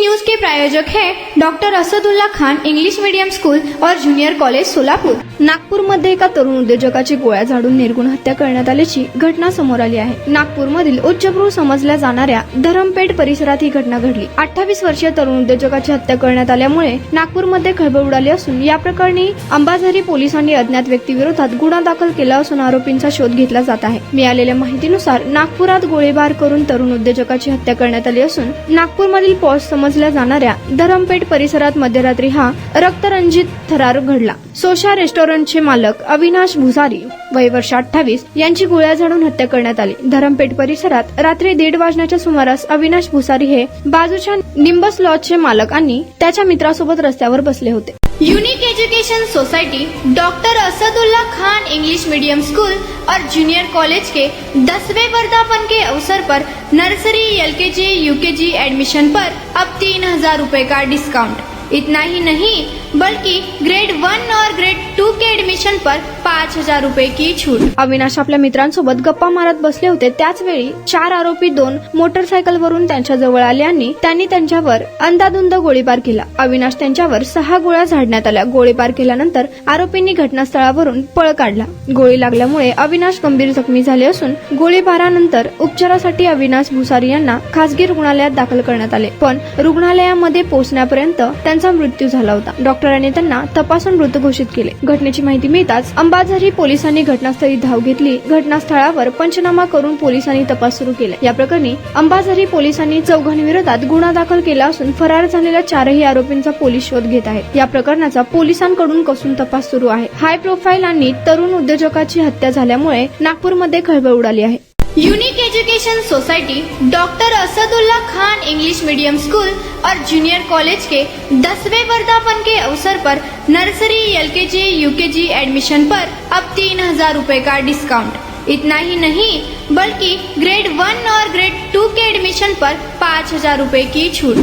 News के प्रायोजक हैं doctor Asadullah Khan English medium school और जूनियर कॉलेज सोलापूर। नागपूरमध्ये एका तरुण उद्योजकाची गोळ्या झाडून निर्गुण हत्या करण्यात आल्याची घटना समोर आली आहे। नागपूरमधील उच्चभ्रू समजल्या जाणाऱ्या धरमपेठ परिसरात ही घटना घडली। 28 वर्षीय तरुण उद्योजकाची हत्या करण्यात आल्यामुळे नागपूरमध्ये खळबळ उडाली असून या प्रकरणी अंबाझरी पोलिसांनी अज्ञात व्यक्तीविरोधात गुन्हा दाखल केला असून आरोपींचा शोध घेतला जात आहे। मिळालेल्या माहितीनुसार नागपुरात गोळीबार करून तरुण उद्योजकाची हत्या करण्यात आली असून नागपूरमधील पॉश समजल्या जाणाऱ्या धरमपेठ परिसरात मध्यरात्री हा रक्तरंजित थरार घडला। सोशा रेस्टॉरंटचे मालक अविनाश भुसारी वय वर्ष 28 यांची गोळ्या झाडून हत्या करण्यात आली। धरमपेठ परिसरात रात्री 1:30 वाजण्याच्या सुमारास अविनाश भुसारी हे बाजूच्या निंबस लॉजचे मालक आणि त्याच्या मित्रासोबत रस्त्यावर बसले होते। Unique education society doctor Asadullah Khan English medium school और जूनियर कॉलेज के 10वें वर्धापन के अवसर पर नर्सरी LKG UKG एडमिशन पर अब 3000 रुपए का डिस्काउंट। इतना ही नहीं बल्कि ग्रेड 1 और ग्रेड 2 के एडमिशन पर 5000 रुपए की छूट। अविनाश आपल्या मित्रांसोबत गप्पा मारत बसले होते। त्याच वेळी 4 आरोपी 2 मोटरसायकलवरून त्यांच्या जवळ आले आणि त्यांनी त्यांच्यावर अंधाधुंद गोळीबार केला। अविनाश त्यांच्यावर 6 गोळ्या झाडण्यात आल्या। गोळीबार केल्यानंतर आरोपींनी घटनास्थळावरून पळ काढला। गोळी लागल्यामुळे अविनाश गंभीर जखमी झाले असून गोळीबारानंतर उपचारासाठी अविनाश भुसारी यांना खासगी रुग्णालयात दाखल करण्यात आले, पण रुग्णालयामध्ये पोहोचण्यापर्यंत त्यांचा मृत्यू झाला होता। डॉक्टरांनी त्यांना तपासून मृत घोषित केले। घटनेची माहिती मिळताच अंबाझरी पोलिसांनी घटनास्थळी धाव घेतली। घटनास्थळावर पंचनामा करून पोलिसांनी तपास सुरू केला। या प्रकरणी अंबाझरी पोलिसांनी 4 विरोधात गुन्हा दाखल केला असून फरार झालेल्या 4ही आरोपींचा पोलीस शोध घेत आहेत। या प्रकरणाचा पोलिसांकडून कसून तपास सुरू आहे। हाय प्रोफाईल आणि तरुण उद्योजकाची हत्या झाल्यामुळे नागपूरमध्ये खळबळ उडाली आहे। Unique education society doctor Asadullah Khan English medium school और जूनियर कॉलेज के 10वें वर्धापन के अवसर पर नर्सरी LKG UKG एडमिशन पर अब 3000 रुपए का डिस्काउंट। इतना ही नहीं बल्कि ग्रेड 1 और ग्रेड 2 के एडमिशन पर 5000 रुपए की छूट।